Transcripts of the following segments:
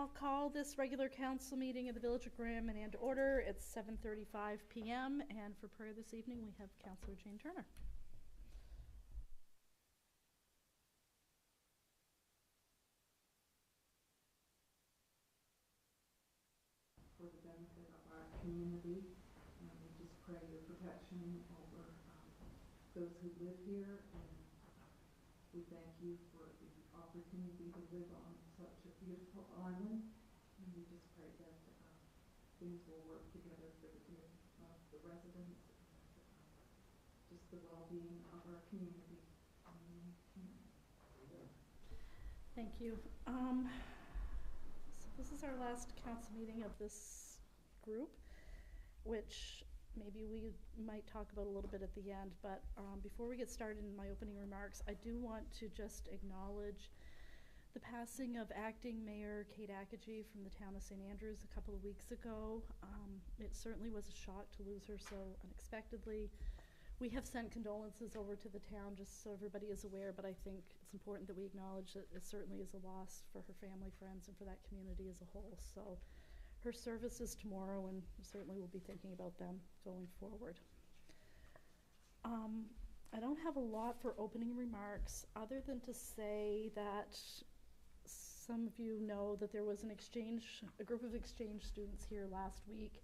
I'll call this regular council meeting of the Village of Grand Manan to order. It's 7:35 p.m. and for prayer this evening we have Councillor Jane Turner. For the benefit of our community, we just pray your protection over those who live here, and we thank you for the opportunity to live on such a beautiful island, and we just pray that things will work together for the good of the residents and just the well-being of our community. Thank you. So this is our last council meeting of this group, which maybe we might talk about a little bit at the end, but before we get started in my opening remarks, I do want to just acknowledge the passing of Acting Mayor Kate Akagi from the town of St. Andrews a couple of weeks ago. It certainly was a shock to lose her so unexpectedly. We have sent condolences over to the town just so everybody is aware, but I think it's important that we acknowledge that it certainly is a loss for her family, friends, and for that community as a whole. So her service is tomorrow, and certainly we'll be thinking about them going forward. I don't have a lot for opening remarks other than to say that some of you know that there was a group of exchange students here last week.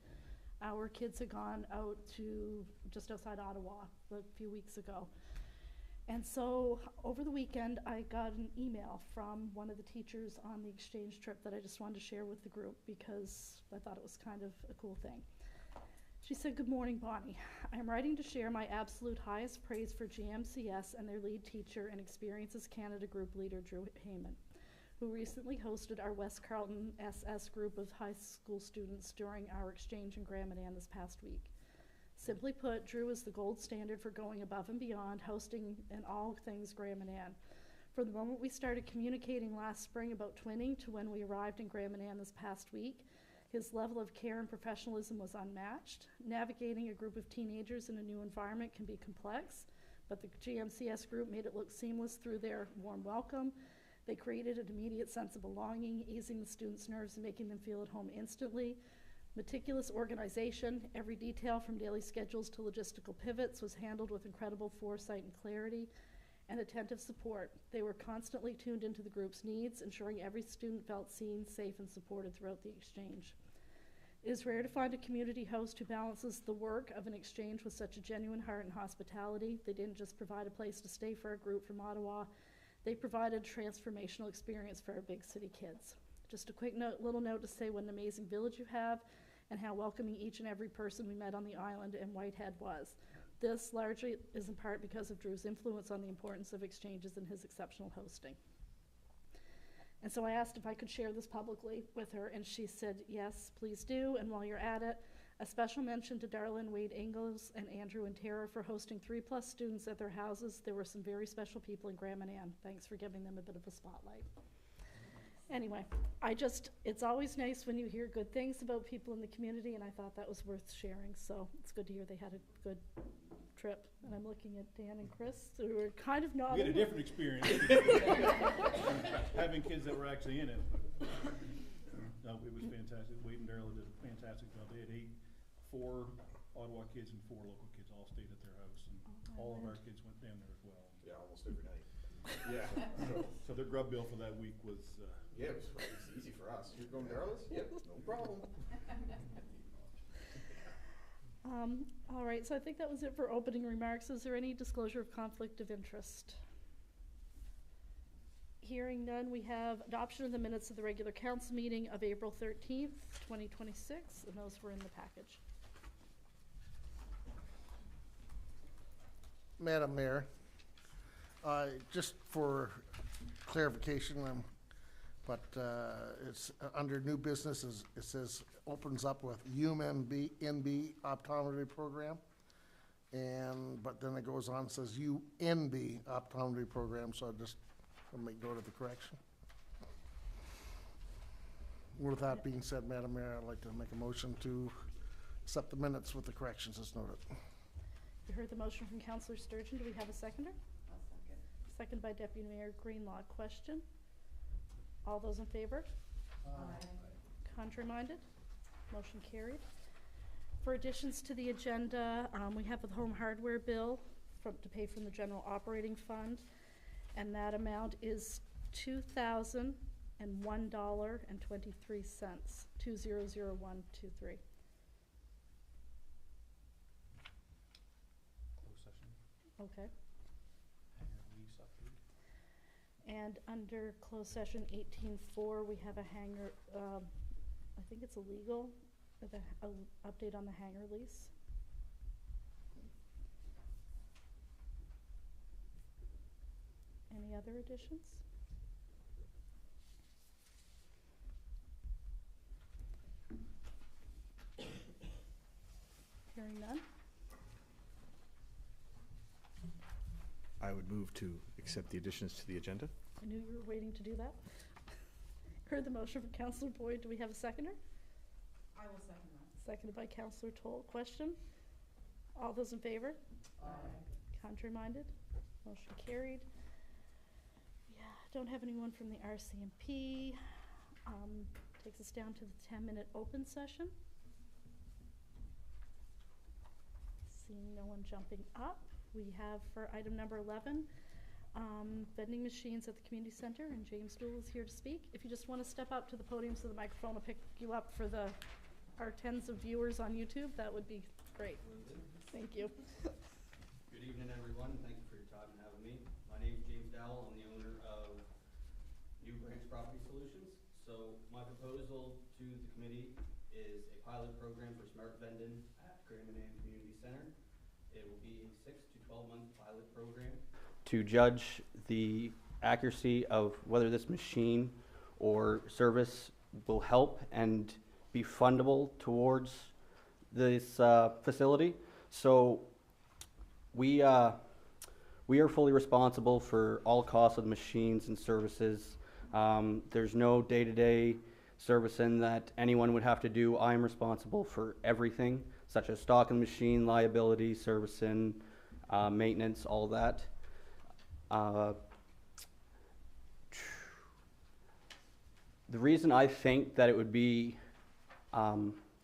Our kids had gone out to just outside Ottawa a few weeks ago. And so over the weekend, I got an email from one of the teachers on the exchange trip that I just wanted to share with the group because I thought it was kind of a cool thing. She said, "Good morning, Bonnie. I am writing to share my absolute highest praise for GMCS and their lead teacher and Experiences Canada group leader, Drew Heyman, who recently hosted our West Carleton SS group of high school students during our exchange in Grand Manan this past week. Simply put, Drew is the gold standard for going above and beyond, hosting in all things Grand Manan. From the moment we started communicating last spring about twinning to when we arrived in Grand Manan this past week, his level of care and professionalism was unmatched. Navigating a group of teenagers in a new environment can be complex, but the GMCS group made it look seamless through their warm welcome. They created an immediate sense of belonging, easing the students' nerves and making them feel at home instantly. Meticulous organization, every detail from daily schedules to logistical pivots was handled with incredible foresight and clarity, and attentive support. They were constantly tuned into the group's needs, ensuring every student felt seen, safe, and supported throughout the exchange. It is rare to find a community host who balances the work of an exchange with such a genuine heart and hospitality. They didn't just provide a place to stay for our group from Ottawa, they provided a transformational experience for our big city kids. Just a quick little note to say what an amazing village you have and how welcoming each and every person we met on the island and Whitehead was. This largely is in part because of Drew's influence on the importance of exchanges and his exceptional hosting. And so I asked if I could share this publicly with her, and she said, yes, please do. And while you're at it, a special mention to Darlene Wade Ingalls and Andrew and Tara for hosting 3+ students at their houses. There were some very special people in Grand Manan. Thanks for giving them a bit of a spotlight. Anyway, it's always nice when you hear good things about people in the community, and I thought that was worth sharing. So it's good to hear they had a good trip. And I'm looking at Dan and Chris, who are kind of nodding. We had a different experience having kids that were actually in it. No, it was fantastic. Wade and Darla did a fantastic job. They had 4 Ottawa kids and 4 local kids all stayed at their house, and all of our kids went down there as well. Yeah, almost every night. Yeah. So their grub bill for that week was. Yeah, it was easy for us. You're going to Darla's? Yep, no problem. All right, so I think that was it for opening remarks. Is there any disclosure of conflict of interest? Hearing none, we have adoption of the minutes of the regular council meeting of April 13th, 2026, and those were in the package. Madam Mayor, just for clarification, but it's under new business. It says opens up with UMB optometry program, but then it goes on and says UNB optometry program. So I just want to make note of the correction. With that being said, Madam Mayor, I'd like to make a motion to accept the minutes with the corrections as noted. You heard the motion from Councillor Sturgeon. Do we have a seconder? I'll second. Second by Deputy Mayor Greenlaw. Question? All those in favor? Contrary-minded? Motion carried. For additions to the agenda, we have the home hardware bill to pay from the general operating fund, and that amount is $2,001.23, 200123. Closed session, Okay. hangar lease update. And under closed session 18.4, we have a hangar, I think it's illegal, with a update on the hangar lease. Any other additions? Hearing none? I would move to accept the additions to the agenda. I knew you were waiting to do that. Heard the motion from Councillor Boyd. Do we have a seconder? I will second that. Seconded by Councillor Toll. Question? All those in favor? Contrary-minded? Motion carried. Yeah, don't have anyone from the RCMP. Takes us down to the 10-minute open session. Seeing no one jumping up, we have for item number 11, vending machines at the community center, and James Dool is here to speak. If you just want to step up to the podium so the microphone will pick you up for our tens of viewers on YouTube, that would be great. Thank you. Good evening, everyone. Thank you for your time and having me. My name is James Dowell. I'm the owner of New Branch Property Solutions. So my proposal to the committee is a pilot program for smart vending at Grand Manan Community Center. It will be a 6 to 12-month pilot program to judge the accuracy of whether this machine or service will help and be fundable towards this facility. So we are fully responsible for all costs of the machines and services. There's no day-to-day servicing that anyone would have to do. I'm responsible for everything, such as stocking the machine, liability, servicing, maintenance, all that. The reason I think that it would be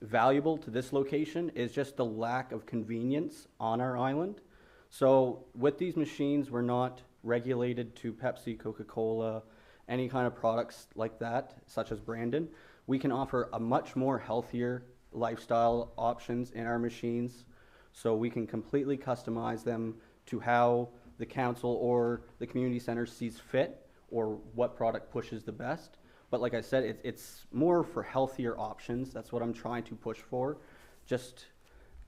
valuable to this location is just the lack of convenience on our island. So with these machines, we're not regulated to Pepsi, Coca-Cola, any kind of products like that, such as Brandon. We can offer a much more healthier lifestyle options in our machines, so we can completely customize them to how the council or the community center sees fit, or what product pushes the best. But like I said, it's more for healthier options. That's what I'm trying to push for. Just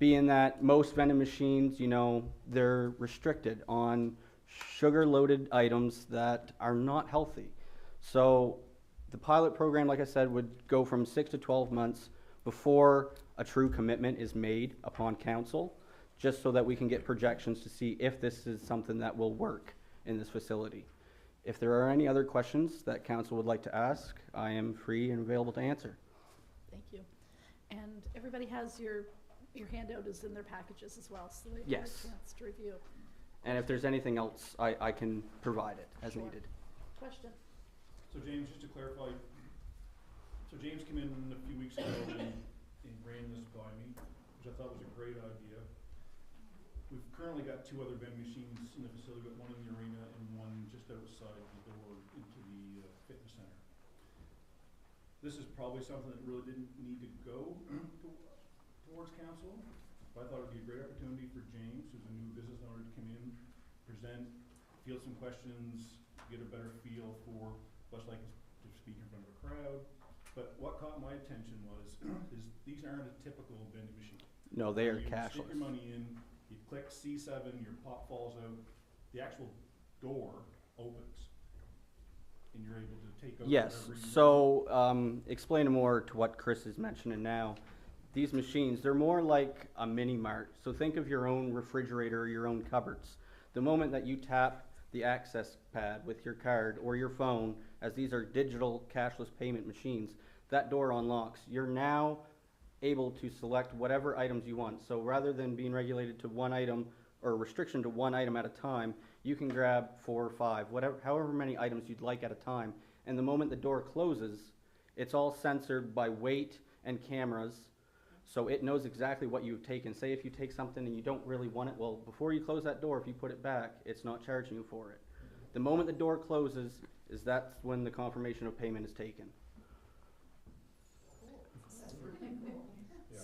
being that most vending machines, they're restricted on sugar-loaded items that are not healthy. So the pilot program, like I said, would go from 6 to 12 months before a true commitment is made upon council, just so that we can get projections to see if this is something that will work in this facility. If there are any other questions that council would like to ask, I am free and available to answer. Thank you. And everybody has your handout is in their packages as well, so they have a Yes. chance to review. And if there's anything else, I can provide it as Sure. needed. Question? So James, just to clarify, so James came in a few weeks ago and ran this by me, which I thought was a great idea. We've currently got 2 other vending machines in the facility, but one in the arena and one just outside the door into the fitness center. This is probably something that really didn't need to go towards council, but I thought it'd be a great opportunity for James, who's a new business owner, to come in, present, field some questions, get a better feel for what it's like to speak in front of a crowd. But what caught my attention was, is these aren't a typical vending machine. No, they are You stick cashless. your money in, you click C7, your pop falls out, the actual door opens, and you're able to take out Yes, whatever you so explain more to what Chris is mentioning now. These machines, they're more like a mini mart. So think of your own refrigerator or your own cupboards. The moment that you tap the access pad with your card or your phone, as these are digital cashless payment machines, that door unlocks. You're now able to select whatever items you want. So rather than being regulated to one item or a restriction to one item at a time, you can grab 4 or 5, however many items you'd like at a time. And the moment the door closes, It's all censored by weight and cameras, so it knows exactly what you've taken. Say if you take something and you don't really want it, well, before you close that door, if you put it back, it's not charging you for it. The moment the door closes, that's when the confirmation of payment is taken.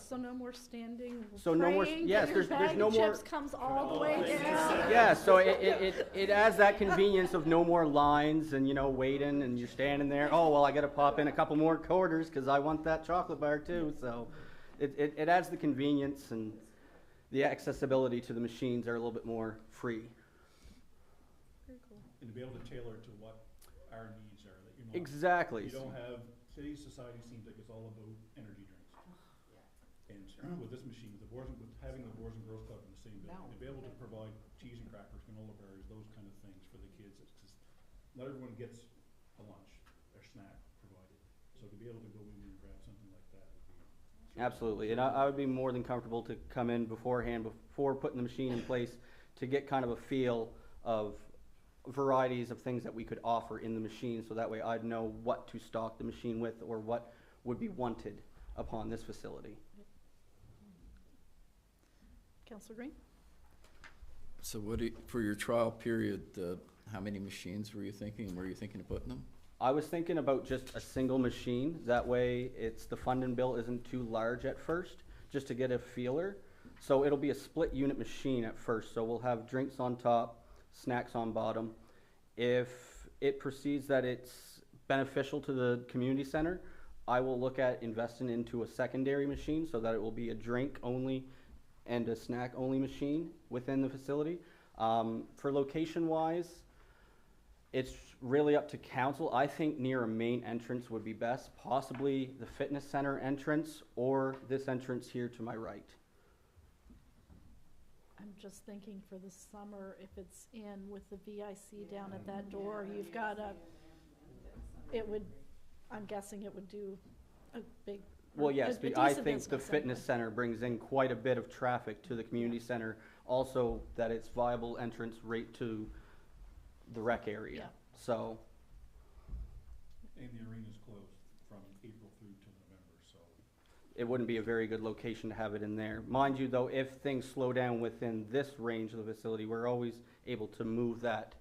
So no more standing, So no more- praying yes, that your there's bag no of more- chips comes all the way down. Yeah, so it adds that convenience of no more lines and, you know, waiting and you're standing there, oh, well, I gotta pop in a couple more quarters because I want that chocolate bar too, so it adds the convenience, and the accessibility to the machines are a little bit more free. Very cool. And to be able to tailor it to what our needs are, that you're not. Exactly. You don't have, today's society seems like it's all about energy drinks. And with this machine, with having the Boys and Girls Club in the same building, to be able to provide cheese and crackers, granola bars, those kind of things for the kids, it's just, not everyone gets a lunch or snack provided. So to be able to go in and grab something like that would be. Absolutely, and I would be more than comfortable to come in beforehand, before putting the machine in place, to get kind of a feel of varieties of things that we could offer in the machine, so that way I'd know what to stock the machine with or what would be wanted upon this facility. Councillor Green? So for your trial period, how many machines were you thinking? Were you thinking of putting them? I was thinking about just a single machine, that way the funding bill isn't too large at first, just to get a feeler. So it'll be a split unit machine at first, so we'll have drinks on top, snacks on bottom. If it proceeds that it's beneficial to the community center, I will look at investing into a secondary machine so that it will be a drink only and a snack only machine within the facility. For location wise, it's really up to council. I think near a main entrance would be best, possibly the fitness center entrance or this entrance here to my right. I'm just thinking for the summer, if it's in with the VIC down at that door, you've got I'm guessing it would do a big. Well, yes, a but I decent think the business fitness anyway. center brings in quite a bit of traffic to the community center. Also, that it's viable entrance right to the rec area. Yeah. So, And the arena's closed from April through to November, so. it wouldn't be a very good location to have it in there. Mind you, though, if things slow down within this range of the facility, we're always able to move that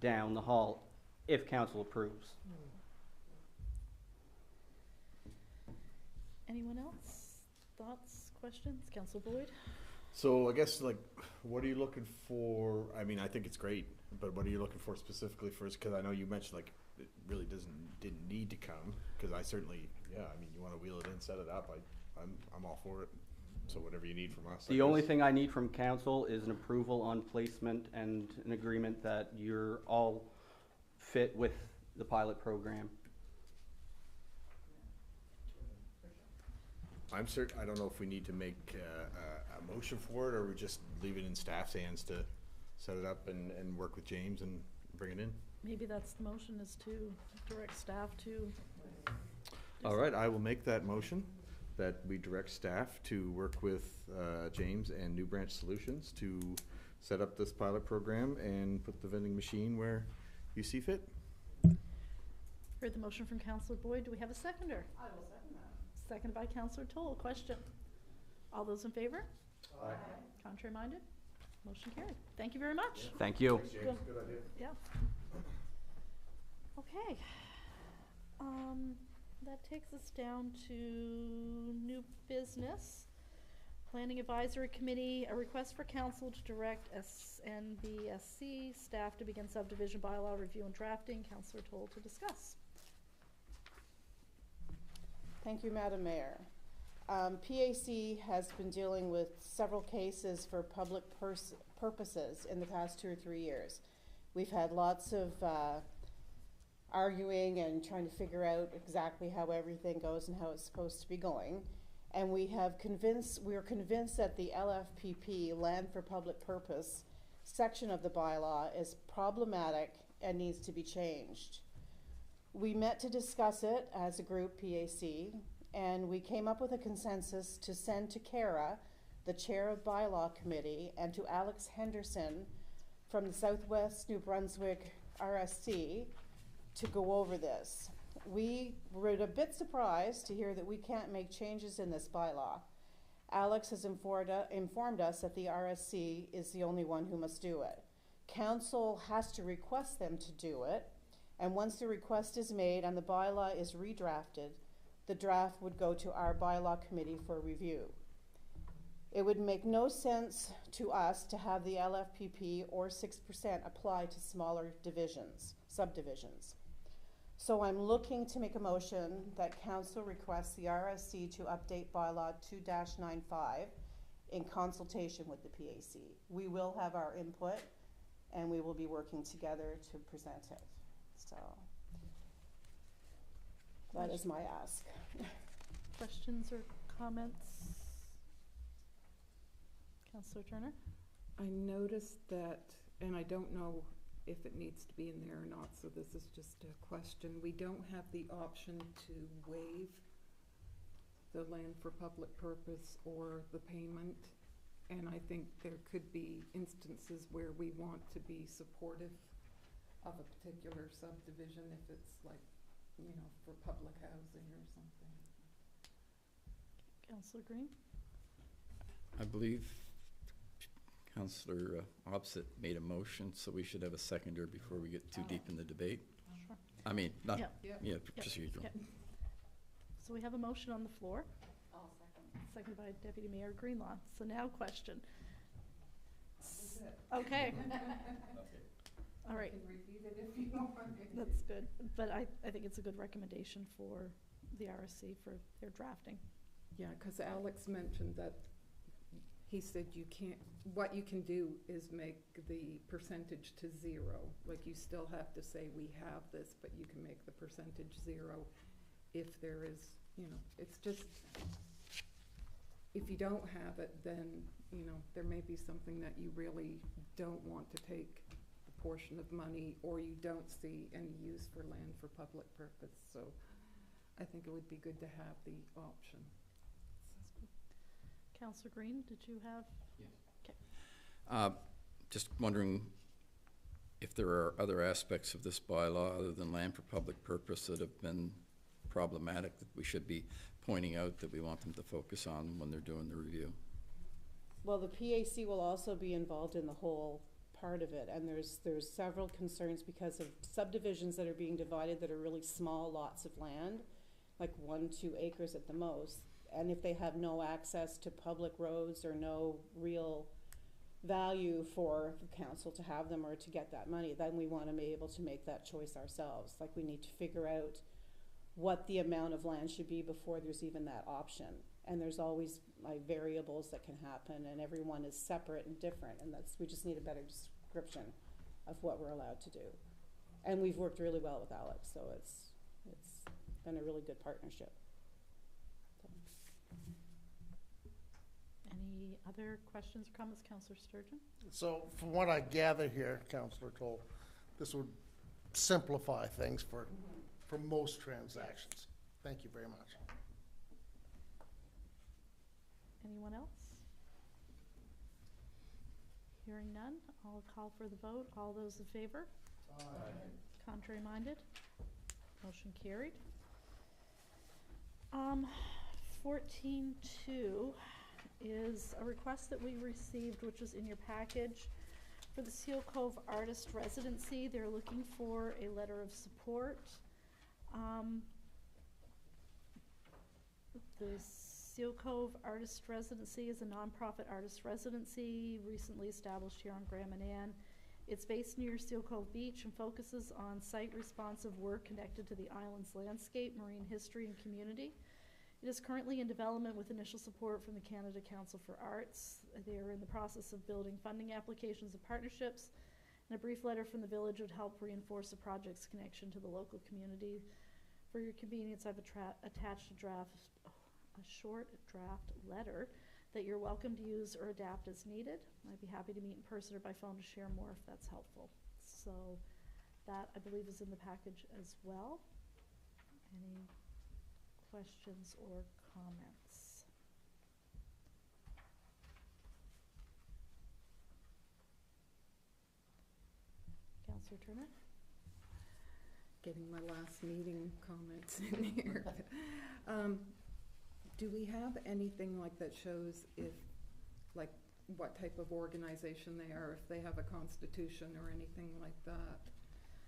down the hall if council approves. Anyone else? Thoughts, questions? Councillor Boyd? So I guess, like, what are you looking for? I mean, I think it's great, but what are you looking for specifically first? Because I know you mentioned, like, it really didn't need to come, because I certainly, yeah, I mean, you want to wheel it in, set it up, I'm all for it. So whatever you need from us. The only thing I need from council is an approval on placement and an agreement that you're all fit with the pilot program. I'm certain, I don't know if we need to make a motion for it, or we just leave it in staff's hands to set it up and work with James and bring it in. Maybe that's the motion, is to direct staff to. All right, I will make that motion, that we direct staff to work with James and New Branch Solutions to set up this pilot program and put the vending machine where you see fit. Heard the motion from Councillor Boyd. Do we have a seconder? I will second that. Seconded by Councillor Toll. Question? All those in favor? Aye. Contrary minded? Motion carried. Thank you very much. Thank you. Thanks, James. Good. Good idea. Yeah. Okay. That takes us down to new business. Planning Advisory Committee, a request for council to direct SNBSC staff to begin subdivision bylaw review and drafting. Councillor Toll to discuss. Thank you, Madam Mayor. PAC has been dealing with several cases for public purposes in the past 2 or 3 years. We've had lots of arguing and trying to figure out exactly how everything goes and how it's supposed to be going. And we are convinced that the LFPP, Land for Public Purpose, section of the bylaw is problematic and needs to be changed. We met to discuss it as a group, PAC, and we came up with a consensus to send to Kara, the chair of Bylaw Committee, and to Alex Henderson from the Southwest New Brunswick RSC to go over this. we were a bit surprised to hear that we can't make changes in this bylaw. Alex has informed us that the RSC is the only one who must do it. Council has to request them to do it, and once the request is made and the bylaw is redrafted, the draft would go to our bylaw committee for review. It would make no sense to us to have the LFPP or 6% apply to smaller subdivisions. So I'm looking to make a motion that council requests the RSC to update bylaw 2-95 in consultation with the PAC. We will have our input and we will be working together to present it. So that is my ask. Questions or comments? Councillor Turner? I noticed that, and I don't know if it needs to be in there or not, so this is just a question. We don't have the option to waive the land for public purpose or the payment. And I think there could be instances where we want to be supportive of a particular subdivision if it's like, you know, for public housing or something. Councillor Green? I believe Councillor Opposite made a motion, so we should have a seconder before we get too deep in the debate. Sure. I mean, not, Yeah. procedural. Yeah. So we have a motion on the floor. Seconded by Deputy Mayor Greenlaw. So now question. Okay. All right. I can repeat it if you want. That's good. But I think it's a good recommendation for the RSC for their drafting. Yeah, because Alex mentioned that he said you can't, what you can do is make the percentage to 0. Like you still have to say we have this, but you can make the percentage 0 if there is, you know, it's just, if you don't have it, then, you know, there may be something that you really don't want to take a portion of money, or you don't see any use for land for public purpose. So I think it would be good to have the option. Councillor Green, did you have? Just wondering if there are other aspects of this bylaw other than land for public purpose that have been problematic that we should be pointing out that we want them to focus on when they're doing the review. Well, the PAC will also be involved in the whole part of it, and there's several concerns because of subdivisions that are being divided that are really small lots of land, like 1-2 acres at the most, and if they have no access to public roads or no real value for the council to have them or to get that money, then we want to be able to make that choice ourselves. Like, we need to figure out what the amount of land should be before there's even that option. And there's always like variables that can happen, and everyone is separate and different, and we just need a better description of what we're allowed to do. And we've worked really well with Alex, so it's been a really good partnership. So. Any other questions or comments, Councillor Sturgeon? So from what I gather here, Councillor Toll, this would simplify things for most transactions. Thank you very much. Anyone else? Hearing none, I'll call for the vote. All those in favor? Aye. Contrary minded? Motion carried. 14.2 is a request that we received, which was in your package, for the Seal Cove Artist Residency. They're looking for a letter of support. The Seal Cove Artist Residency is a nonprofit artist residency recently established here on Graham and Ann. It's based near Seal Cove Beach and focuses on site-responsive work connected to the island's landscape, marine history, and community. It is currently in development with initial support from the Canada Council for Arts. They are in the process of building funding applications and partnerships, and a brief letter from the village would help reinforce the project's connection to the local community. For your convenience, I've attached a short draft letter that you're welcome to use or adapt as needed. I'd be happy to meet in person or by phone to share more if that's helpful. So that, I believe, is in the package as well. Any questions or comments? Councillor Turner? getting my last meeting comments in here. Do we have anything like that shows if, like, what type of organization they are, if they have a constitution or anything like that?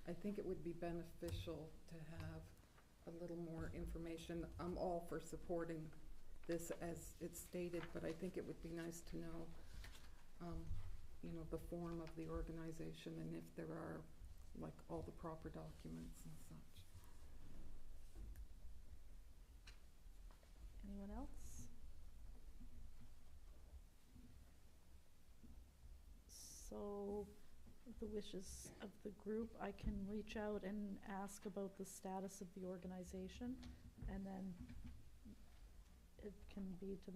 I think it would be beneficial to have a little more information. I'm all for supporting this as it's stated, but I think it would be nice to know, you know, the form of the organization and if there are, like, all the proper documents and such. Anyone else? So, the wishes of the group, I can reach out and ask about the status of the organization, and then it can be to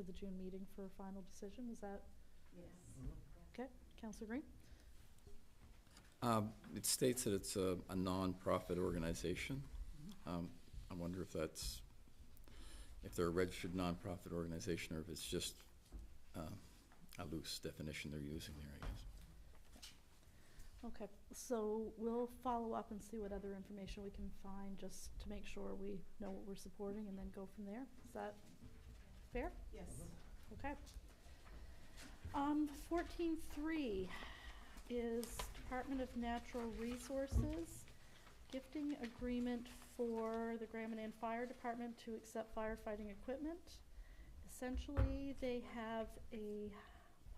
the June meeting for a final decision. Is that? Yes. Okay, Councillor Green? It states that it's a non-profit organization. I wonder if they're a registered non-profit organization or if it's just a loose definition they're using there, I guess. Okay, so we'll follow up and see what other information we can find just to make sure we know what we're supporting and then go from there. Is that fair? Yes. Okay. 14.3 is Department of Natural Resources gifting agreement for the Grand Manan Fire Department to accept firefighting equipment. Essentially, they have a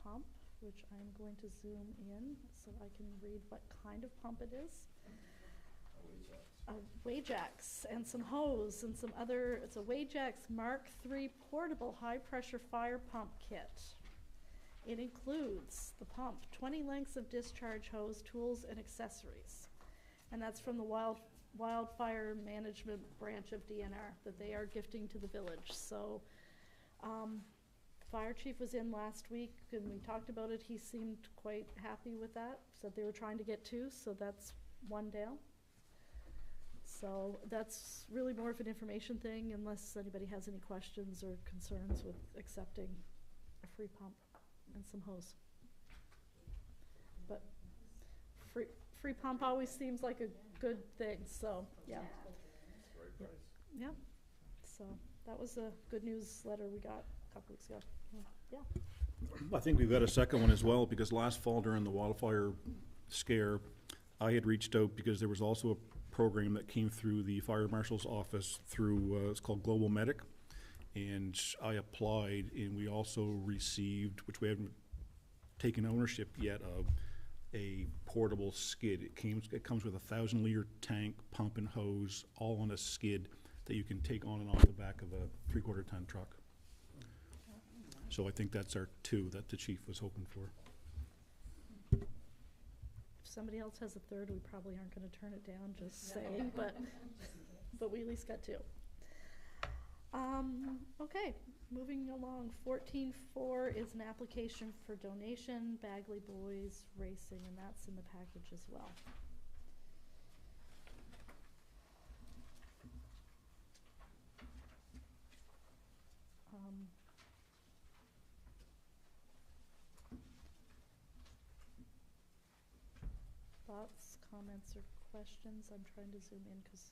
pump, which I'm going to zoom in so I can read what kind of pump it is. A Wajax and some hose and some other, it's a Wajax Mark III portable high-pressure fire pump kit. It includes the pump, 20 lengths of discharge hose, tools, and accessories. And that's from the Wildfire Management branch of DNR that they are gifting to the village. So, Fire Chief was in last week and we talked about it. He seemed quite happy with that. Said they were trying to get two, so that's one down. So that's really more of an information thing unless anybody has any questions or concerns with accepting a free pump and some hose. But free pump always seems like a good thing, so yeah. Yeah. So that was a good newsletter we got a couple weeks ago. Yeah. I think we've got a second one as well, because last fall during the wildfire scare, I had reached out because there was also a program that came through the fire marshal's office through, it's called Global Medic. And I applied and we also received, which we haven't taken ownership yet of, a portable skid. It comes with a 1,000-liter tank, pump and hose, all on a skid that you can take on and off the back of a 3/4 ton truck. So I think that's our two that the chief was hoping for. If somebody else has a third, we probably aren't gonna turn it down, just saying, but we at least got two. Okay, moving along, 14.4 is an application for donation, Bagley Boys Racing, and that's in the package as well. Thoughts, comments, or questions? I'm trying to zoom in because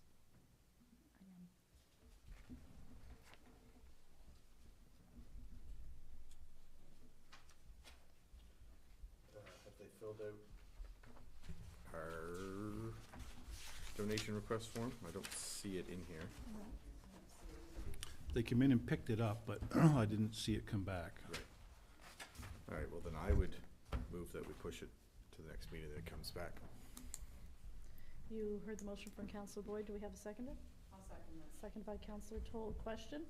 I am. Have they filled out our donation request form? I don't see it in here. They came in and picked it up, but I didn't see it come back. Right. All right, well then I would move that we push it to the next meeting that it comes back. You heard the motion from Councillor Boyd. Do we have a seconder? I'll second that. Seconded by Councillor Toll. Question?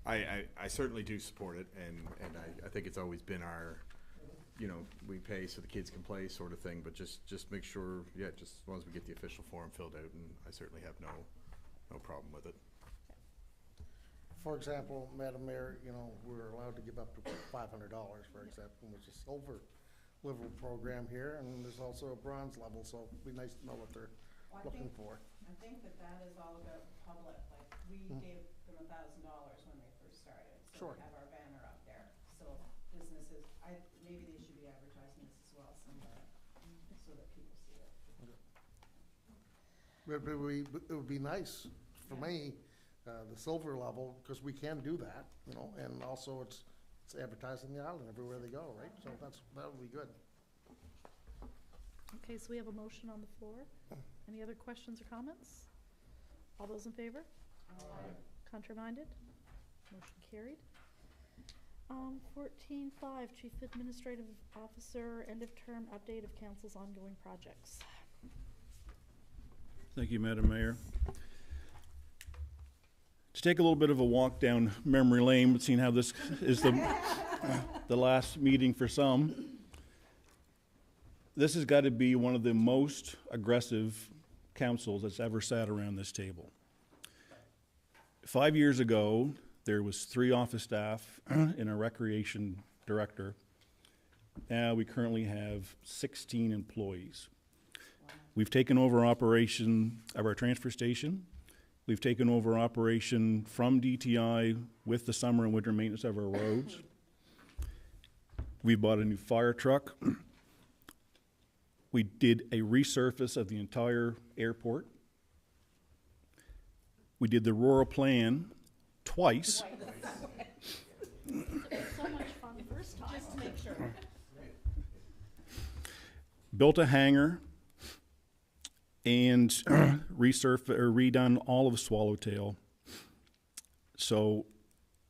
I certainly do support it, and I think it's always been our, you know, we pay so the kids can play sort of thing, but just make sure, yeah, just as long as we get the official form filled out, and I certainly have no problem with it. For example, Madam Mayor, you know, we're allowed to give up to $500, for example, which is silver level program here, and there's also a bronze level, so it'd be nice to know what they're looking for. I think that is all about the public, like, we gave them $1,000 when they first started, so Sure. we have our banner up there, so businesses, maybe they should be advertising this as well somewhere, so that people see it. It would be nice for me, the silver level, because we can do that, you know, and also it's advertising the island everywhere they go, right? So that would be good. Okay, so we have a motion on the floor. Any other questions or comments? All those in favor? Contrary-minded? Motion carried. 14.5, Chief Administrative Officer, end of term update of council's ongoing projects. Thank you, Madam Mayor. To take a little bit of a walk down memory lane, but seeing how this is the last meeting for some, this has got to be one of the most aggressive councils that's ever sat around this table. 5 years ago, there was 3 office staff and a recreation director. Now we currently have 16 employees. We've taken over operation of our transfer station. We've taken over operation from DTI with the summer and winter maintenance of our roads. We bought a new fire truck. We did a resurface of the entire airport. We did the rural plan twice. So much fun the first time. Just to make sure. Built a hangar and redone all of Swallowtail. So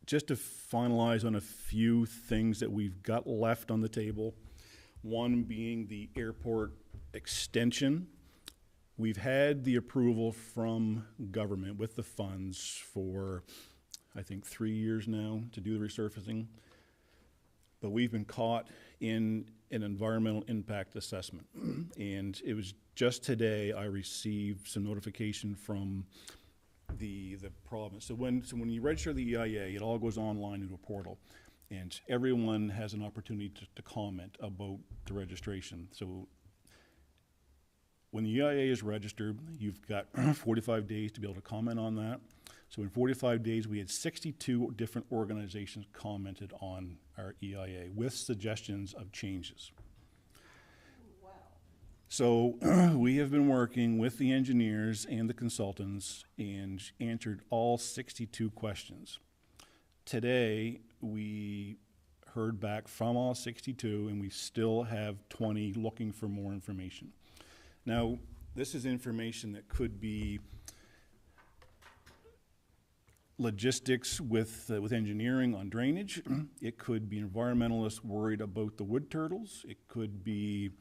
just to finalize on a few things that we've got left on the table, one being the airport extension. We've had the approval from government with the funds for, I think, 3 years now to do the resurfacing. But we've been caught in an environmental impact assessment. And it was just today I received some notification from the province. So when you register the EIA, it all goes online into a portal. And everyone has an opportunity to comment about the registration. So when the EIA is registered, you've got 45 days to be able to comment on that. So in 45 days, we had 62 different organizations commented on our EIA with suggestions of changes. Wow. So we have been working with the engineers and the consultants and answered all 62 questions. Today, we heard back from all 62, and we still have 20 looking for more information. Now, this is information that could be logistics with engineering on drainage. It could be environmentalists worried about the wood turtles. It could be,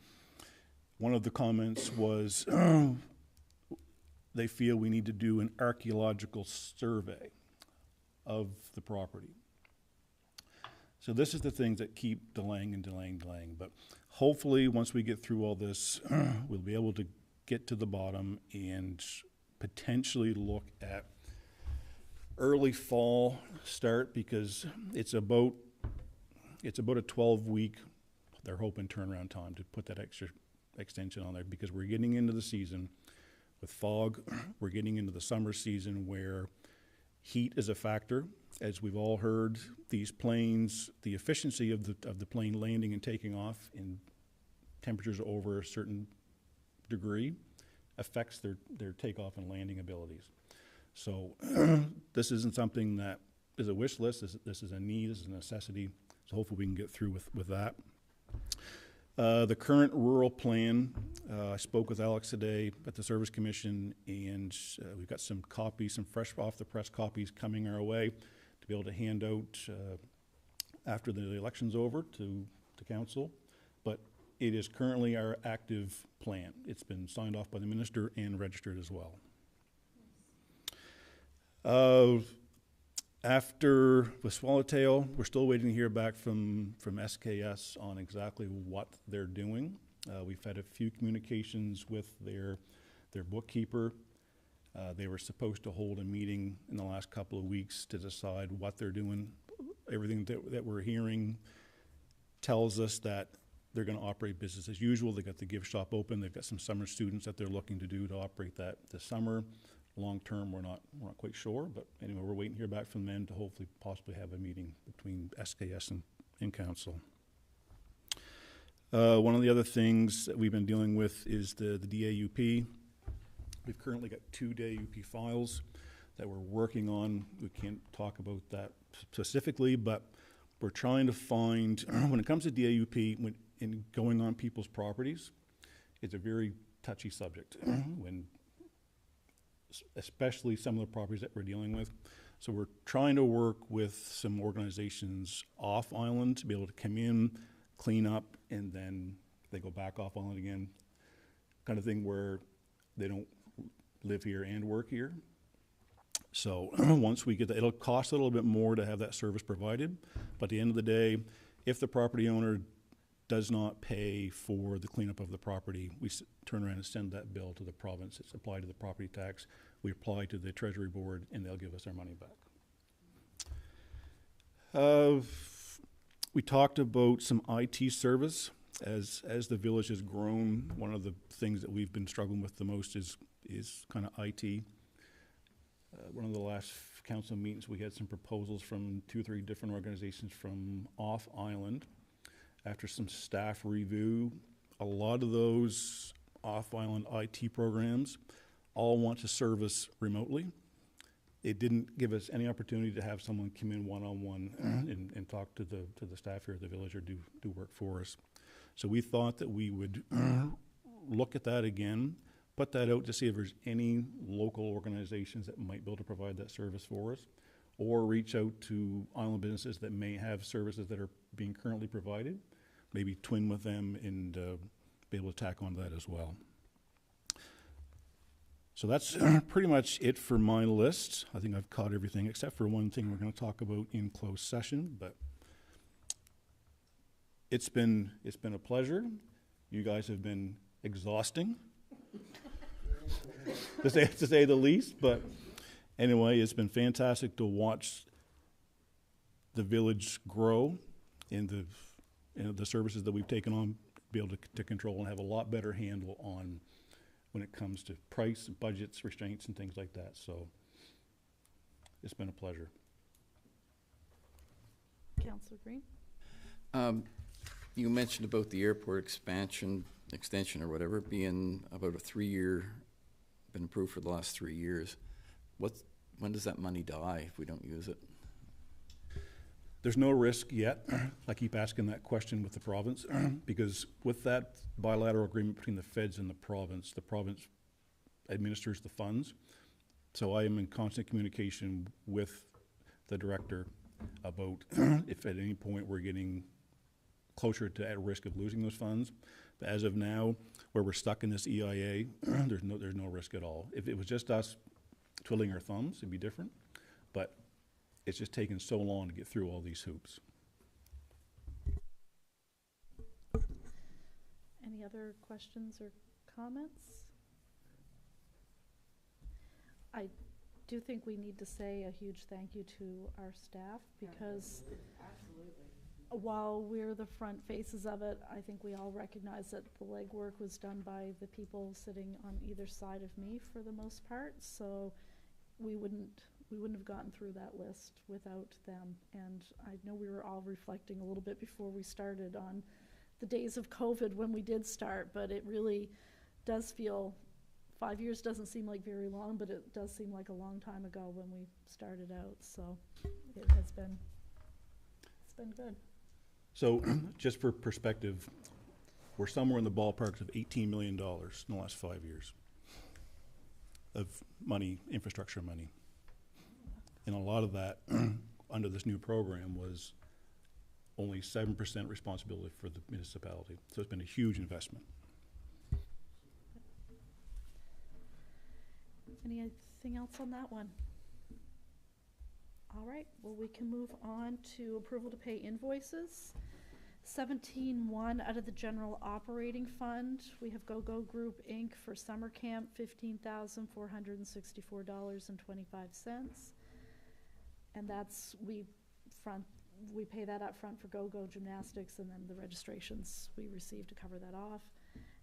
one of the comments was they feel we need to do an archaeological survey of the property. So this is the things that keep delaying and delaying, but hopefully once we get through all this, we'll be able to get to the bottom and potentially look at early fall start, because it's about a 12-week, they're hoping, turnaround time to put that extra extension on there, because we're getting into the season with fog. We're getting into the summer season where heat is a factor. As we've all heard, these planes, the efficiency of the plane landing and taking off in temperatures over a certain degree affects their takeoff and landing abilities. So this isn't something that is a wish list. This is a need, this is a necessity. So hopefully we can get through with that. The current rural plan, I spoke with Alex today at the Service Commission, and we've got some copies, some fresh off the press copies coming our way to be able to hand out after the election's over to council. But it is currently our active plan. It's been signed off by the minister and registered as well. After with Swallowtail, we're still waiting to hear back from SKS on exactly what they're doing. We've had a few communications with their bookkeeper. They were supposed to hold a meeting in the last couple of weeks to decide what they're doing. Everything that we're hearing tells us that they're going to operate business as usual. They've got the gift shop open. They've got some summer students that they're looking to do to operate that this summer. Long term, we're not quite sure, but anyway, we're waiting to hear back from them to hopefully possibly have a meeting between SKS and council. One of the other things that we've been dealing with is the DAUP. We've currently got 2 DAUP files that we're working on. We can't talk about that specifically, but we're trying to find, when it comes to DAUP, in going on people's properties, it's a very touchy subject, especially some of the properties that we're dealing with. So we're trying to work with some organizations off island to be able to come in, clean up, and then they go back off island again, kind of thing where they don't live here and work here. So once we get that, it'll cost a little bit more to have that service provided, but at the end of the day, if the property owner does not pay for the cleanup of the property, we turn around and send that bill to the province. It's applied to the property tax. We apply to the Treasury Board, and they'll give us our money back. We talked about some IT service. As the village has grown, one of the things that we've been struggling with the most is kind of IT. One of the last council meetings, we had some proposals from 2 or 3 different organizations from off island. After some staff review, a lot of those off island IT programs all want to service remotely. It didn't give us any opportunity to have someone come in one-on-one and talk to the staff here at the village or do work for us. So we thought that we would look at that again, put that out to see if there's any local organizations that might be able to provide that service for us, or reach out to island businesses that may have services that are being currently provided, maybe twin with them and be able to tack on that as well. So that's pretty much it for my list. I think I've caught everything except for one thing we're going to talk about in closed session, but it's been a pleasure. You guys have been exhausting, to say the least. But anyway, it's been fantastic to watch the village grow and the services that we've taken on, be able to control and have a lot better handle on when it comes to price, budgets, restraints, and things like that. So it's been a pleasure. Councillor Green? You mentioned about the airport extension or whatever, being about a 3-year, been approved for the last 3 years. When does that money die if we don't use it? There's no risk yet. I keep asking that question with the province because with that bilateral agreement between the feds and the province administers the funds. So I am in constant communication with the director about if at any point we're getting closer to at risk of losing those funds. But as of now, where we're stuck in this EIA, there's no risk at all. If it was just us twiddling our thumbs, it'd be different. But it's just taken so long to get through all these hoops. Any other questions or comments? I do think we need to say a huge thank you to our staff because while we're the front faces of it, I think we all recognize that the legwork was done by the people sitting on either side of me for the most part. So we wouldn't have gotten through that list without them. And I know we were all reflecting a little bit before we started on the days of COVID when we did start, but it really does feel 5 years doesn't seem like very long, but it does seem like a long time ago when we started out. So it's been good. So just for perspective, we're somewhere in the ballpark of $18 million in the last 5 years of money, infrastructure money. And a lot of that under this new program was only 7% responsibility for the municipality. So it's been a huge investment. Anything else on that one? All right, well, we can move on to approval to pay invoices. 17-1 out of the general operating fund. We have Go-Go Group Inc. for summer camp, $15,464.25. And that's, we pay that up front for Go-Go Gymnastics, and then the registrations we receive to cover that off.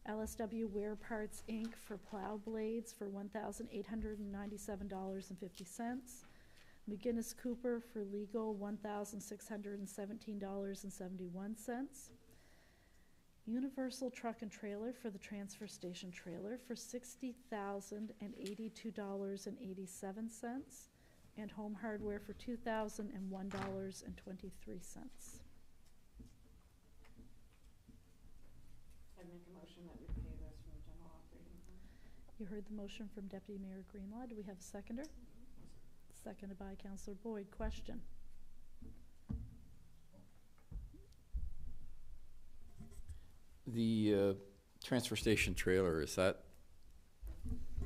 LSW Wear Parts Inc. for plow blades for $1,897.50. McGinnis Cooper for legal, $1,617.71. Universal Truck and Trailer for the transfer station trailer for $60,082.87, and Home Hardware for $2,001.23. I'd make a motion that we pay those from the general operating fund. You heard the motion from Deputy Mayor Greenlaw. Do we have a seconder? Seconded by Councillor Boyd. Question? The transfer station trailer, is that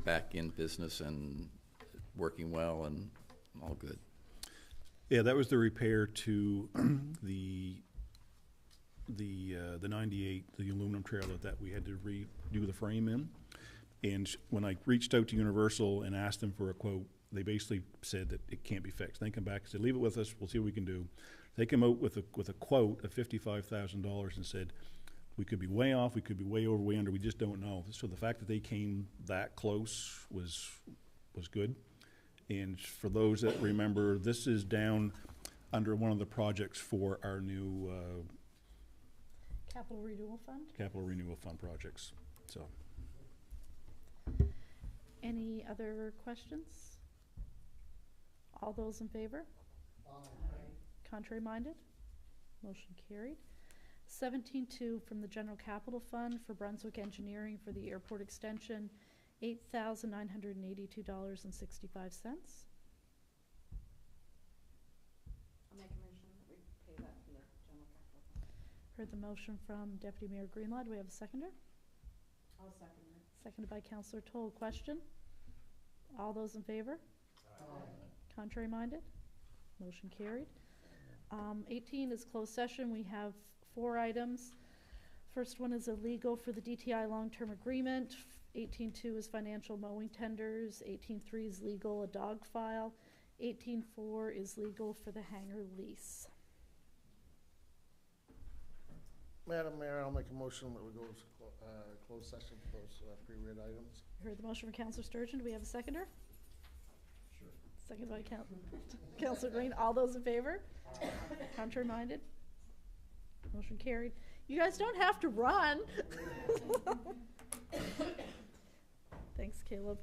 back in business and working well and all good? Yeah, that was the repair to the 98, the aluminum trailer that we had to redo the frame in. And when I reached out to Universal and asked them for a quote, they basically said that it can't be fixed. They come back and said, leave it with us, we'll see what we can do. They came out with a quote of $55,000 and said, we could be way off, we could be way over, way under, we just don't know. So the fact that they came that close was good. And for those that remember, this is down under one of the projects for our new Capital Renewal Fund? capital renewal fund projects, so. Any other questions? All those in favor? Contrary minded? Motion carried. 17.2 from the General Capital Fund for Brunswick Engineering for the airport extension, $8,982.65. I'll make a motion that we pay that from the general capital fund. Heard the motion from Deputy Mayor Greenlaw. Do we have a seconder? I'll second it. Seconded by Councillor Toll. Question? All those in favor? Contrary minded? Motion carried. 18 is closed session. We have 4 items. First one is illegal for the DTI long-term agreement. 18.2 is financial mowing tenders. 18.3 is legal, a dog file. 18.4 is legal for the hangar lease. Madam Mayor, I'll make a motion that we go to closed session for those pre-read items. Heard the motion from Councillor Sturgeon. Do we have a seconder? Sure. Seconded by Councillor Green. All those in favor? Contrary minded? Motion carried. You guys don't have to run. Thanks, Caleb.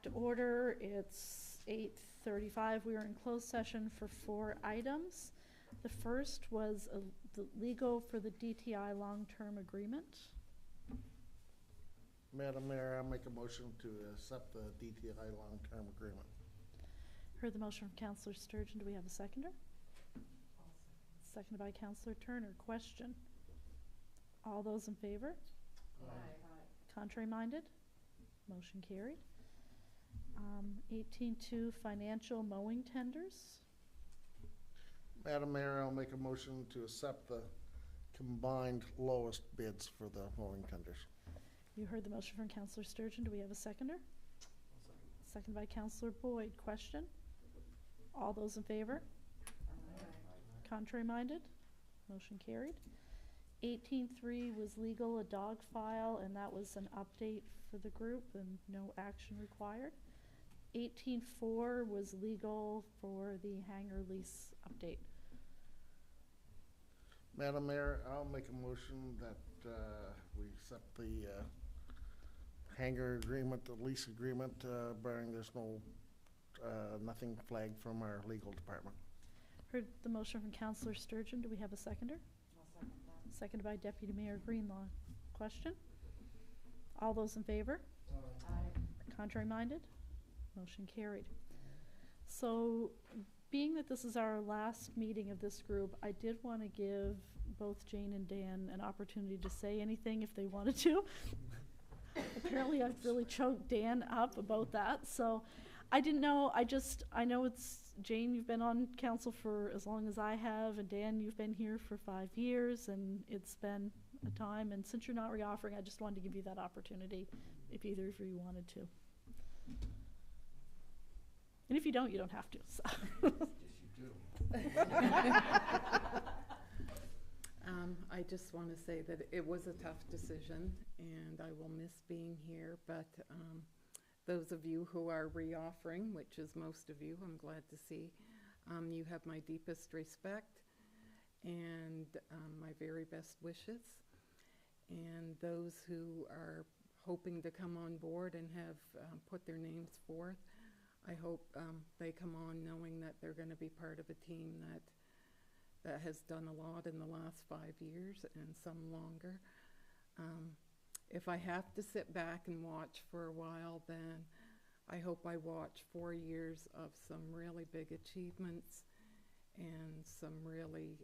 to order. It's 8:35. We are in closed session for 4 items. The first was the legal for the DTI long-term agreement. Madam Mayor, I'll make a motion to accept the DTI long-term agreement. Heard the motion from Councillor Sturgeon. Do we have a seconder? Seconded by Councillor Turner. Question. All those in favor? Contrary minded? Motion carried. 18.2 financial mowing tenders. Madam Mayor, I'll make a motion to accept the combined lowest bids for the mowing tenders. You heard the motion from Councillor Sturgeon. Do we have a seconder? Seconded by Councillor Boyd. Question. All those in favor? Contrary minded? Motion carried. 18.3 was legal, a dog file, and that was an update for the group and no action required. 18.4 was legal for the hangar lease update. Madam Mayor, I'll make a motion that we accept the hangar agreement, the lease agreement, barring there's nothing flagged from our legal department. Heard the motion from Councillor Sturgeon. Do we have a seconder? Seconded by Deputy Mayor Greenlaw. Question? All those in favor? Contrary minded? Motion carried. So, being that this is our last meeting of this group, I did want to give both Jane and Dan an opportunity to say anything if they wanted to. Apparently I've really choked Dan up about that, so I didn't know. I know it's Jane, you've been on council for as long as I have, and Dan, you've been here for 5 years, and it's been a time, and since you're not reoffering, I just wanted to give you that opportunity if either of you wanted to. And if you don't have to. So. Yes, you do. I just want to say that it was a tough decision, and I will miss being here, but those of you who are reoffering, which is most of you, I'm glad to see, you have my deepest respect and my very best wishes. And those who are hoping to come on board and have put their names forth, I hope they come on knowing that they're going to be part of a team that has done a lot in the last 5 years and some longer. If I have to sit back and watch for a while, then I hope I watch 4 years of some really big achievements and some really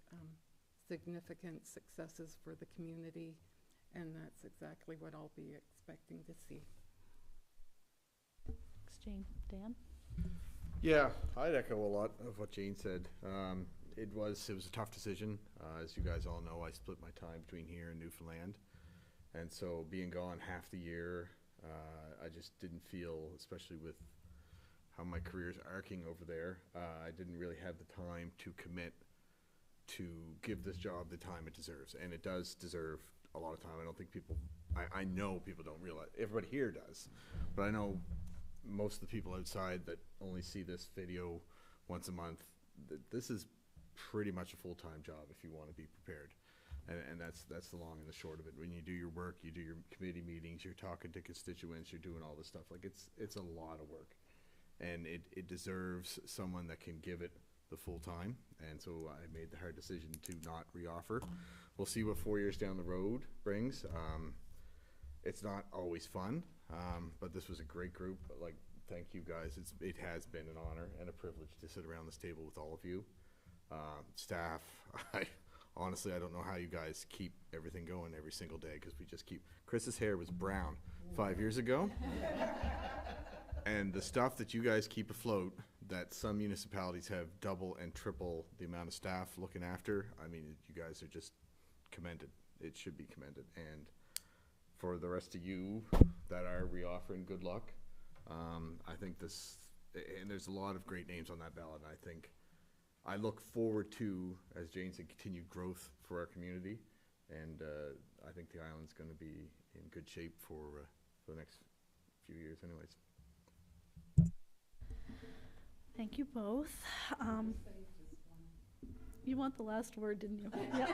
significant successes for the community, and that's exactly what I'll be expecting to see. Thanks, Jane. Dan? Yeah, I'd echo a lot of what Jane said. It was a tough decision. As you guys all know, I split my time between here and Newfoundland. And so being gone half the year, I just didn't feel, especially with how my career's arcing over there, I didn't really have the time to commit to give this job the time it deserves. And it does deserve a lot of time. I don't think people, I know people don't realize, everybody here does, but I know most of the people outside that only see this video once a month, this is pretty much a full-time job if you want to be prepared. And that's the long and the short of it. When you do your work, you do your committee meetings, you're talking to constituents, you're doing all this stuff. Like it's a lot of work, and it deserves someone that can give it the full time. And so I made the hard decision to not reoffer. We'll see what 4 years down the road brings. It's not always fun, but this was a great group. Like, thank you guys. It has been an honor and a privilege to sit around this table with all of you. Staff, honestly, I don't know how you guys keep everything going every single day, because we just keep. Chris's hair was brown 5 years ago. And the stuff that you guys keep afloat, that some municipalities have double and triple the amount of staff looking after, I mean, you guys are just commended. It should be commended. And for the rest of you that are reoffering, good luck. I think this, and there's a lot of great names on that ballot, and I think I look forward to, as Jane said, continued growth for our community, and I think the island's going to be in good shape for the next few years anyways. Thank you both. You want the last word, didn't you? Yeah.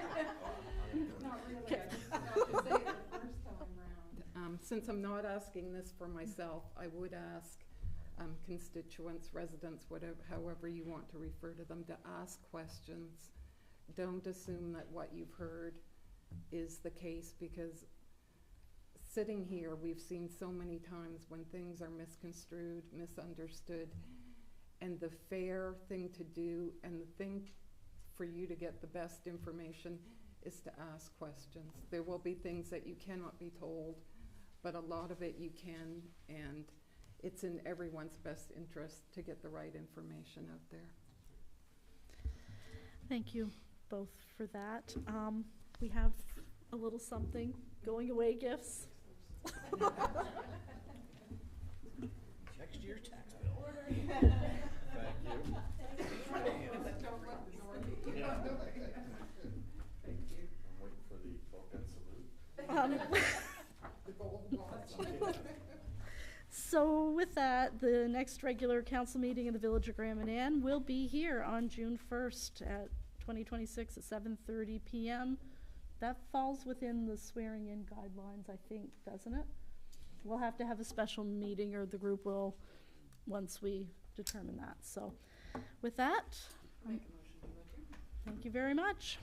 Not really. I just have to say it the first time around. Since I'm not asking this for myself, I would ask constituents, residents, whatever, however you want to refer to them, to ask questions. Don't assume that what you've heard is the case, because sitting here, we've seen so many times when things are misconstrued, misunderstood, and the fair thing to do and the thing for you to get the best information is to ask questions. There will be things that you cannot be told, but a lot of it you can, and it's in everyone's best interest to get the right information out there. Thank you both for that. We have a little something, going away gifts. Next year's tax bill. Thank you. I'm waiting for the Vulcan salute. So with that, the next regular council meeting in the Village of Grand Manan will be here on June 1st at 2026 at 7:30 p.m. That falls within the swearing-in guidelines, I think, doesn't it? We'll have to have a special meeting, or the group will, once we determine that. So with that, Make a motion to adjourn. thank you very much.